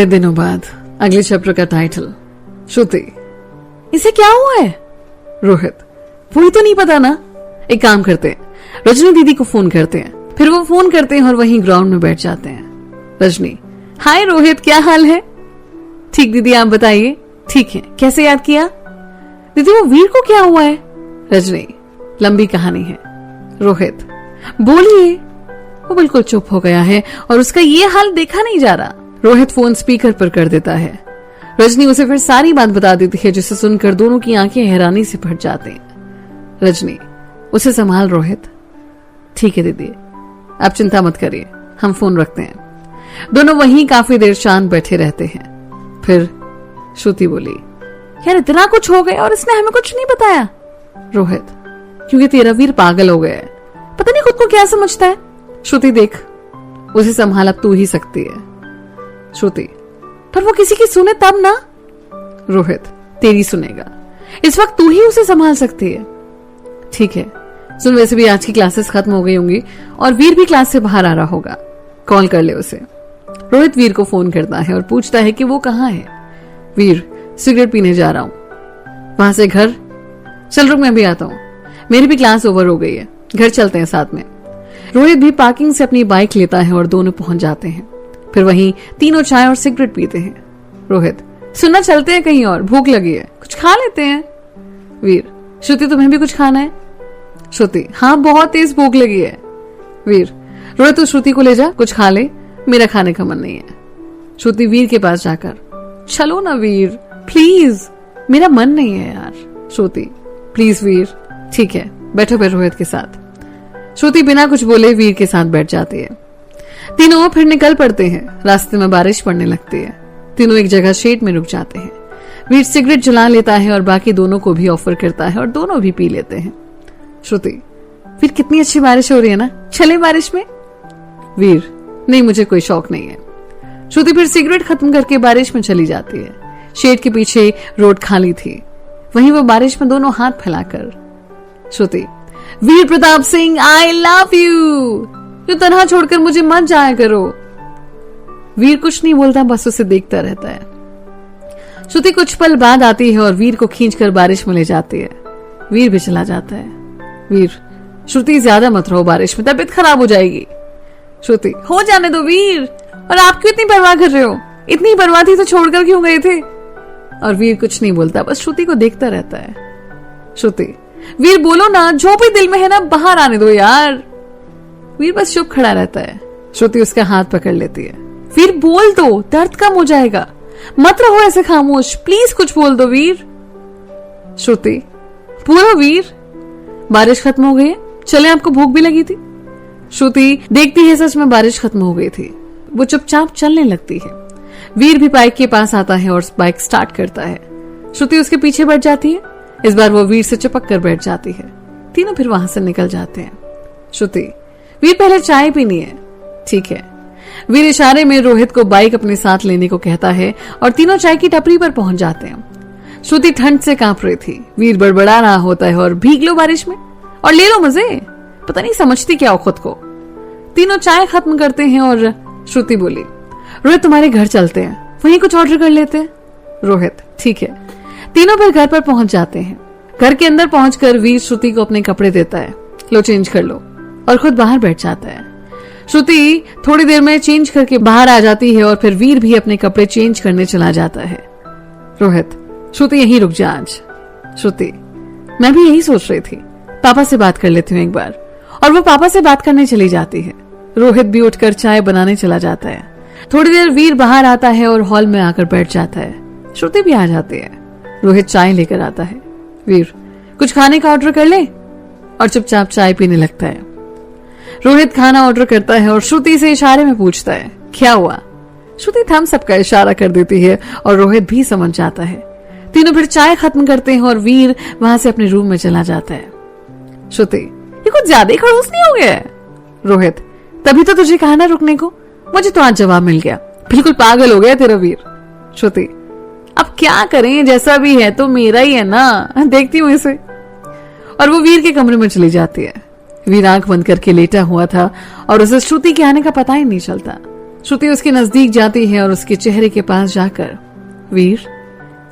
बड़े दिनों बाद अगले चैप्टर का टाइटल श्रुति। इसे क्या हुआ है? रोहित, वही तो नहीं पता ना। एक काम करते हैं, रजनी दीदी को फोन करते हैं। फिर वो फोन करते हैं और वहीं ग्राउंड में बैठ जाते हैं। रजनी, हाय रोहित, क्या हाल है? ठीक दीदी, आप बताइए। ठीक है, कैसे याद किया? दीदी वो वीर को क्या हुआ है? रजनी, लंबी कहानी है। रोहित, बोलिए। वो बिल्कुल चुप हो गया है और उसका ये हाल देखा नहीं जा रहा। रोहित फोन स्पीकर पर कर देता है। रजनी उसे फिर सारी बात बता देती है, जिसे सुनकर दोनों की आंखें हैरानी से फट जाती हैं। रजनी, उसे संभाल रोहित। ठीक है दीदी, आप चिंता मत करिए, हम फोन रखते हैं। दोनों वहीं काफी देर शांत बैठे रहते हैं। फिर श्रुति बोली, यार इतना कुछ हो गया और इसने हमें कुछ नहीं बताया। रोहित, क्योंकि तेरा वीर पागल हो गया है, पता नहीं खुद को क्या समझता है। श्रुति, देख उसे संभाल अब तू ही सकती है। श्रुति, पर वो किसी की सुने तब ना। रोहित, तेरी सुनेगा, इस वक्त तू ही उसे संभाल सकती है। ठीक है सुन, वैसे भी आज की क्लासेस खत्म हो गई होंगी और वीर भी क्लास से बाहर आ रहा होगा, कॉल कर ले उसे। रोहित वीर को फोन करता है और पूछता है कि वो कहाँ है। वीर, सिगरेट पीने जा रहा हूं। वहां से घर? चल रुक, मैं भी आता हूं, मेरी भी क्लास ओवर हो गई है, घर चलते हैं साथ में। रोहित भी पार्किंग से अपनी बाइक लेता है और दोनों पहुंच जाते हैं। फिर वहीं तीनों चाय और सिगरेट पीते हैं। रोहित, सुनना चलते हैं कहीं और, भूख लगी है, कुछ खा लेते हैं। वीर, श्रुति तुम्हें भी कुछ खाना है? श्रुति, हाँ बहुत तेज भूख लगी है। वीर, रोहित तू श्रुति को ले जा, कुछ खा ले, मेरा खाने का मन नहीं है। श्रुति वीर के पास जाकर, चलो ना वीर प्लीज, मेरा मन नहीं है यार। श्रुति, प्लीज वीर। ठीक है बैठो फिर रोहित के साथ। श्रुति बिना कुछ बोले वीर के साथ बैठ जाती है। तीनों फिर निकल पड़ते हैं। रास्ते में बारिश पड़ने लगती है। तीनों एक जगह शेड में रुक जाते हैं। वीर सिगरेट जला लेता है और बाकी दोनों को भी ऑफर करता है और दोनों भी पी लेते हैं। श्रुति, वीर कितनी अच्छी बारिश हो रही है ना, चले बारिश में? वीर, नहीं मुझे कोई शौक नहीं है। श्रुति फिर सिगरेट खत्म करके बारिश में चली जाती है। शेड के पीछे रोड खाली थी, वहीं वो बारिश में दोनों हाथ फैलाकर, Shruti, Veer Pratap Singh I love you, जो तनहा छोड़कर मुझे मत जाया करो। वीर कुछ नहीं बोलता, बस उसे देखता रहता है। श्रुति कुछ पल बाद आती है और वीर को खींचकर बारिश में ले जाती है। वीर भी चला जाता है। वीर, श्रुति ज्यादा मत रहो बारिश में, तबीयत खराब हो जाएगी। श्रुति, हो जाने दो वीर, और आप क्यों इतनी परवाह कर रहे हो? इतनी परवाह थी तो छोड़कर क्यों गए थे? और वीर कुछ नहीं बोलता, बस श्रुति को देखता रहता है। श्रुति, वीर बोलो ना, जो भी दिल में है ना बाहर आने दो यार। वीर बस चुप खड़ा रहता है। श्रुति उसका हाथ पकड़ लेती है। वीर बोल दो, दर्द कम हो जाएगा, मत रहो ऐसे खामोश, प्लीज कुछ बोल दो वीर। श्रुति, बोलो वीर। बारिश खत्म हो गई है, चले, आपको भूख भी लगी थी। श्रुति देखती है सच में बारिश खत्म हो गई थी। वो चुपचाप चलने लगती है। वीर भी बाइक के पास आता है और बाइक स्टार्ट करता है। श्रुति उसके पीछे बैठ जाती है। इस बार वो वीर से चिपक कर बैठ जाती है। तीनों फिर वहां से निकल जाते हैं। श्रुति, वीर पहले चाय पीनी है। ठीक है। वीर इशारे में रोहित को बाइक अपने साथ लेने को कहता है और तीनों चाय की टपरी पर पहुंच जाते हैं। श्रुति ठंड से कांप रही थी। वीर बड़बड़ा रहा होता है और भीग लो बारिश में और ले लो मजे, पता नहीं समझती क्या हो खुद को। तीनों चाय खत्म करते हैं और श्रुति बोली, रोहित तुम्हारे घर चलते हैं, वहीं कुछ ऑर्डर कर लेते हैं। रोहित, ठीक है। तीनों फिर घर पर पहुंच जाते हैं। घर के अंदर पहुंचकर वीर श्रुति को अपने कपड़े देता है, लो चेंज कर लो, और खुद बाहर बैठ जाता है। श्रुति थोड़ी देर में चेंज करके बाहर आ जाती है और फिर वीर भी अपने कपड़े चेंज करने चला जाता है। रोहित, श्रुति यहीं रुक जा आज। श्रुति, मैं भी यही सोच रही थी, पापा से बात कर लेती हूँ एक बार, और वो पापा से बात करने चली जाती है। रोहित भी उठकर चाय बनाने चला जाता है। थोड़ी देर वीर बाहर आता है और हॉल में आकर बैठ जाता है। श्रुति भी आ जाती है। रोहित चाय लेकर आता है। वीर, कुछ खाने का ऑर्डर कर ले, और चुपचाप चाय पीने लगता है। रोहित खाना ऑर्डर करता है और श्रुति से इशारे में पूछता है, क्या हुआ? श्रुति थम्स अप का इशारा कर देती है और रोहित भी समझ जाता है। तीनों फिर चाय खत्म करते हैं और वीर वहां से अपने रूम में चला जाता है। श्रुति, ये कुछ ज्यादा ही खड़ूस नहीं हो गया है? रोहित, तभी तो तुझे कहा ना रुकने को, मुझे तो आज जवाब मिल गया, बिल्कुल पागल हो गया तेरा वीर। श्रुति, अब क्या करें, जैसा भी है तो मेरा ही है ना, देखती हूँ इसे। और वो वीर के कमरे में चली जाती है। वीर आंख बंद करके लेटा हुआ था और उसे श्रुति के आने का पता ही नहीं चलता। श्रुति उसके नजदीक जाती है और उसके चेहरे के पास जाकर वीर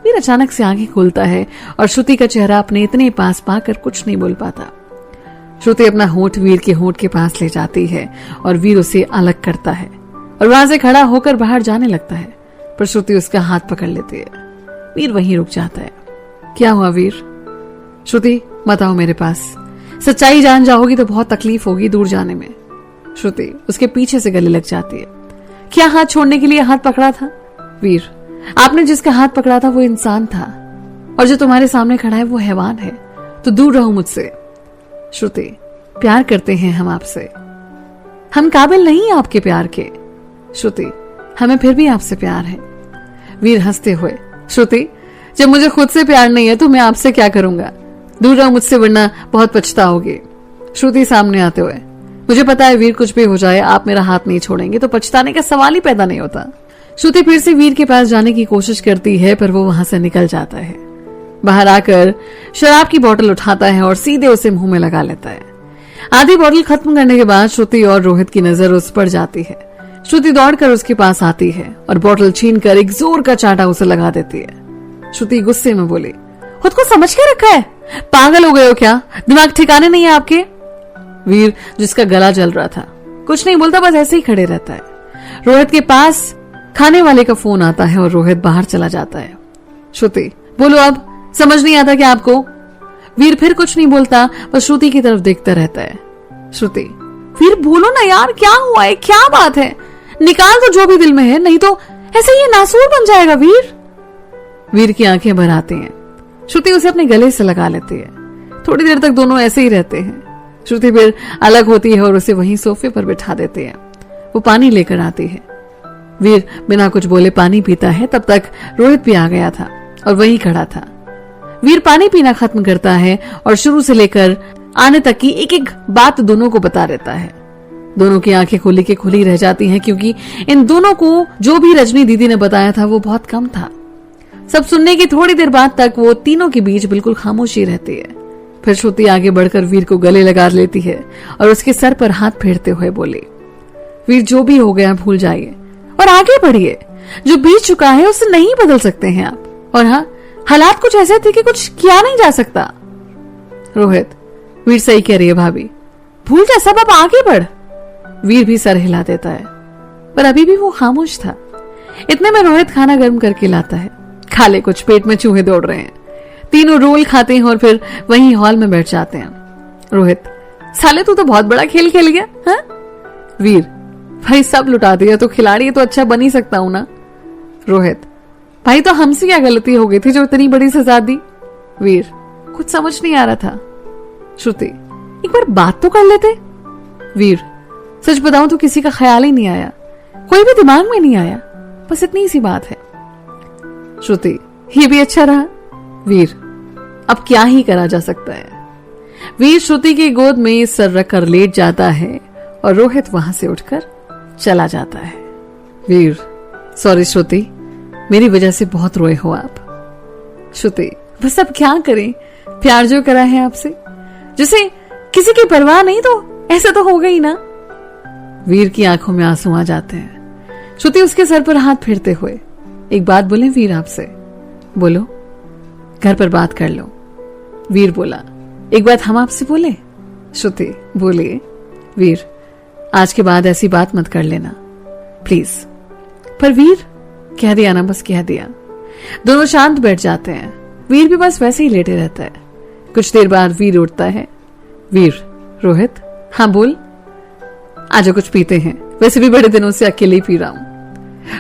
वीर अचानक से आंखें खोलता है और श्रुति का चेहरा अपने इतने पास पाकर कुछ नहीं बोल पाता। श्रुति अपना होंठ वीर के होंठ के पास ले जाती है और वीर उसे अलग करता है और वहां से खड़ा होकर बाहर जाने लगता है, पर श्रुति उसका हाथ पकड़ लेती है। वीर वहीं रुक जाता है। क्या हुआ वीर? श्रुति मत आओ मेरे पास, सच्चाई जान जाओगी तो बहुत तकलीफ होगी दूर जाने में। श्रुति उसके पीछे से गले लग जाती है। क्या हाथ छोड़ने के लिए हाथ पकड़ा था? वीर आपने जिसका हाथ पकड़ा था वो इंसान था और जो तुम्हारे सामने खड़ा है वो हैवान है, तो दूर रहो मुझसे। श्रुति प्यार करते हैं हम आपसे, हम काबिल नहीं आपके प्यार के। श्रुति हमें फिर भी आपसे प्यार है। वीर हंसते हुए श्रुति जब मुझे खुद से प्यार नहीं है तो मैं आपसे क्या करूंगा, दूर रहो मुझसे वरना बहुत पछताओगे। श्रुति सामने आते हुए मुझे पता है वीर कुछ भी हो जाए आप मेरा हाथ नहीं छोड़ेंगे तो पछताने का सवाल ही पैदा नहीं होता। श्रुति फिर से वीर के पास जाने की कोशिश करती है पर वो वहां से निकल जाता है। बाहर आकर शराब की बोतल उठाता है और सीधे उसे मुंह में लगा लेता है। आधी बोतल खत्म करने के बाद श्रुति और रोहित की नजर उस पर जाती है। श्रुति दौड़कर उसके पास आती है और बोतल छीनकर एक जोर का चांटा उसे लगा देती है। श्रुति गुस्से में बोली, खुद को समझ के रखा है, पागल हो गए हो क्या, दिमाग ठिकाने नहीं है आपके? वीर जिसका गला जल रहा था कुछ नहीं बोलता, बस ऐसे ही खड़े रहता है। रोहित के पास खाने वाले का फोन आता है और रोहित बाहर चला जाता है। श्रुति बोलो अब, समझ नहीं आता क्या आपको? वीर फिर कुछ नहीं बोलता, बस श्रुति की तरफ देखता रहता है। श्रुति वीर बोलो ना यार, क्या हुआ है, क्या बात है, निकाल दो जो भी दिल में है, नहीं तो ऐसे ये नासूर बन जाएगा। वीर की आंखें भर आती हैं। श्रुति उसे अपने गले से लगा लेती है। थोड़ी देर तक दोनों ऐसे ही रहते हैं। श्रुति फिर अलग होती है और उसे वहीं सोफे पर बिठा देते हैं। वो पानी लेकर आती है। वीर बिना कुछ बोले पानी पीता है। तब तक रोहित भी आ गया था और वहीं खड़ा था। वीर पानी पीना खत्म करता है और शुरू से लेकर आने तक की एक एक बात दोनों को बता देता है। दोनों की आंखें खुली के खुली रह जाती हैं क्योंकि इन दोनों को जो भी रजनी दीदी ने बताया था वो बहुत कम था। सब सुनने की थोड़ी देर बाद तक वो तीनों के बीच बिल्कुल खामोशी रहती है। फिर श्रुति आगे बढ़कर वीर को गले लगा लेती है और उसके सर पर हाथ फेरते हुए बोली, वीर जो भी हो गया भूल जाइए और आगे बढ़िए। जो बीत चुका है उसे नहीं बदल सकते हैं आप, और हाँ हालात कुछ ऐसे थे कि कुछ किया नहीं जा सकता। रोहित वीर सही कह रही है भाभी, भूल जा सब, अब आगे बढ़। वीर भी सर हिला देता है पर अभी भी वो खामोश था। इतने में रोहित खाना गर्म करके लाता है। खा ले कुछ, पेट में चूहे दौड़ रहे हैं। तीनों रोल खाते हैं और फिर वहीं हॉल में बैठ जाते हैं। रोहित साले तू तो बहुत बड़ा खेल खेल गया। हाँ? वीर भाई सब लुटा दिया तो खिलाड़ी तो अच्छा बन ही सकता हूं ना। रोहित भाई तो हमसे क्या गलती हो गई थी जो इतनी बड़ी सजा दी? वीर कुछ समझ नहीं आ रहा था। श्रुति एक बार बात तो कर लेते। वीर सच बताऊं तो किसी का ख्याल ही नहीं आया, कोई भी दिमाग में नहीं आया, बस इतनी सी बात है। श्रुति ये भी अच्छा रहा। वीर अब क्या ही करा जा सकता है। वीर श्रुति की गोद में सर रखकर लेट जाता है और रोहित वहां से उठकर चला जाता है। वीर सॉरी श्रुति, मेरी वजह से बहुत रोए हो आप। श्रुति बस अब क्या करें, प्यार जो करा है आपसे, जिसे किसी की परवाह नहीं तो ऐसा तो होगा ही ना। वीर की आंखों में आंसू आ जाते हैं। श्रुति उसके सर पर हाथ फेरते हुए, एक बात बोले वीर आपसे? बोलो, घर पर बात कर लो। वीर बोला, एक बात हम आपसे बोले? श्रुति बोलिए। वीर आज के बाद ऐसी बात मत कर लेना प्लीज। पर वीर कह दिया ना, बस कह दिया। दोनों शांत बैठ जाते हैं। वीर भी बस वैसे ही लेटे रहता है। कुछ देर बाद वीर उठता है। वीर रोहित हाँ बोल, आजा कुछ पीते हैं, वैसे भी बड़े दिनों से अकेले ही पी रहा हूं।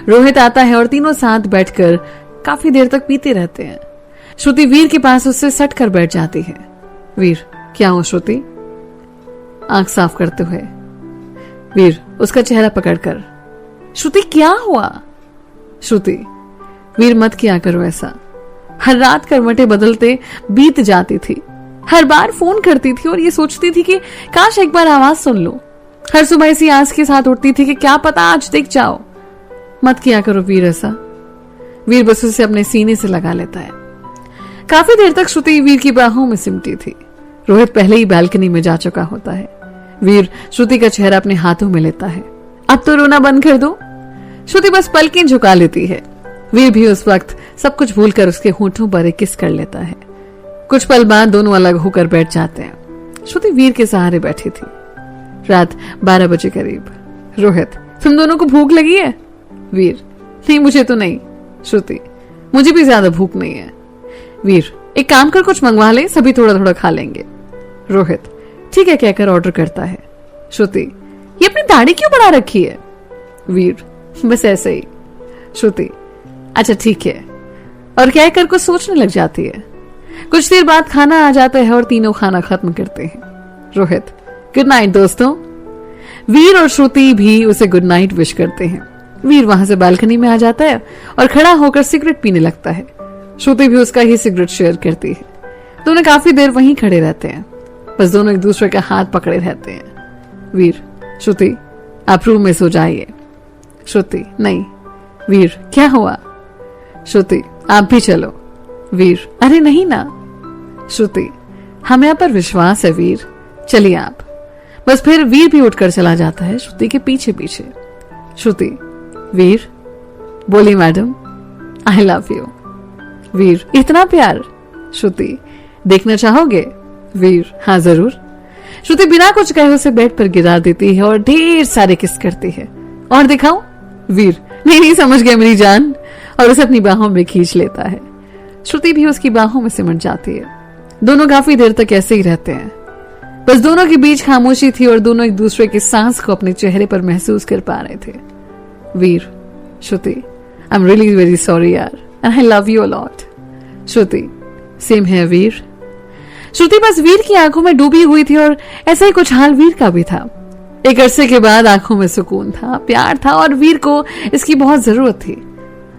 रोहित आता है और तीनों साथ बैठकर काफी देर तक पीते रहते हैं। श्रुति वीर के पास उससे सट कर बैठ जाती है। वीर क्या हो श्रुति? आंख साफ करते हुए वीर उसका चेहरा पकड़कर, श्रुति क्या हुआ? श्रुति वीर मत किया करो ऐसा। हर रात करवटें बदलते बीत जाती थी, हर बार फोन करती थी और ये सोचती थी कि काश एक बार आवाज सुन लो। हर सुबह इसी आस के साथ उठती थी कि क्या पता आज दिख जाओ। मत किया करो वीर ऐसा। वीर बस उसे अपने सीने से लगा लेता है। काफी देर तक श्रुति वीर की बाहों में सिमटी थी। रोहित पहले ही बालकनी में जा चुका होता है। वीर श्रुति का चेहरा अपने हाथों में लेता है। अब तो रोना बंद कर दो, श्रुति बस पलकें झुका लेती है। वीर भी उस वक्त सब कुछ भूलकर उसके होठों पर एक किस कर लेता है। कुछ पल बाद दोनों अलग होकर बैठ जाते हैं। श्रुति वीर के सहारे बैठी थी। रात 12 बजे करीब। रोहित, तुम दोनों को भूख लगी है? वीर, नहीं मुझे तो नहीं। श्रुति, मुझे भी ज्यादा भूख नहीं है। वीर, एक काम कर कुछ मंगवा ले, सभी थोड़ा थोड़ा खा लेंगे। रोहित, ठीक है कहकर ऑर्डर करता है। श्रुति, ये अपनी दाढ़ी क्यों बढ़ा रखी है? वीर, बस ऐसे ही। श्रुति, अच्छा ठीक है, और कहकर कुछ सोचने लग जाती है। कुछ देर बाद खाना आ जाता है और तीनों खाना खत्म करते हैं। रोहित, गुड नाइट दोस्तों। वीर और श्रुति भी उसे गुड नाइट विश करते हैं। वीर वहां से बालकनी में आ जाता है और खड़ा होकर सिगरेट पीने लगता है। श्रुति भी उसका ही सिगरेट शेयर करती है। दोनों काफी देर वहीं खड़े रहते हैं, बस दोनों एक दूसरे का हाथ पकड़े रहते हैं। वीर, श्रुति आप रूम में सो जाइए। श्रुति, नहीं। वीर, क्या हुआ? श्रुति, आप भी चलो। वीर, अरे नहीं ना। श्रुति, हमें आप पर विश्वास है वीर, चलिए आप। बस फिर वीर भी उठकर चला जाता है श्रुति के पीछे पीछे। श्रुति, वीर, बोली मैडम, आई लव यू। वीर, इतना प्यार? श्रुति, देखना चाहोगे? वीर, हाँ जरूर। श्रुति बिना कुछ कहे उसे बेड पर गिरा देती है और ढेर सारे किस करती है। और दिखाऊं? वीर, नहीं नहीं समझ गया मेरी जान, और उसे अपनी बाहों में खींच लेता है। श्रुति भी उसकी बाहों में सिमट जाती है। दोनों काफी देर तक ऐसे ही रहते हैं। बस दोनों के बीच खामोशी थी और दोनों एक दूसरे की सांस को अपने चेहरे पर महसूस कर पा रहे थे। Veer, Shruti, I am really very sorry यार, and I love you a lot. Shruti, same है वीर। श्रुति बस वीर की आंखों में डूबी हुई थी और ऐसा ही कुछ हाल वीर का भी था। एक अरसे के बाद आंखों में सुकून था, प्यार था और वीर को इसकी बहुत जरूरत थी।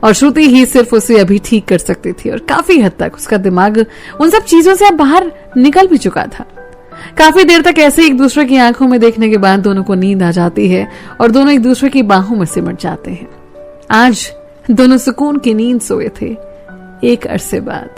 और श्रुति ही सिर्फ उसे अभी ठीक कर सकती थी और काफी हद तक उसका दिमाग उन सब चीजों से अब बाहर निकल भी चुका था। काफी देर तक ऐसे एक दूसरे की आंखों में देखने के बाद दोनों को नींद आ जाती है और दोनों एक दूसरे की बाहों में सिमट जाते हैं। आज दोनों सुकून की नींद सोए थे एक अरसे बाद।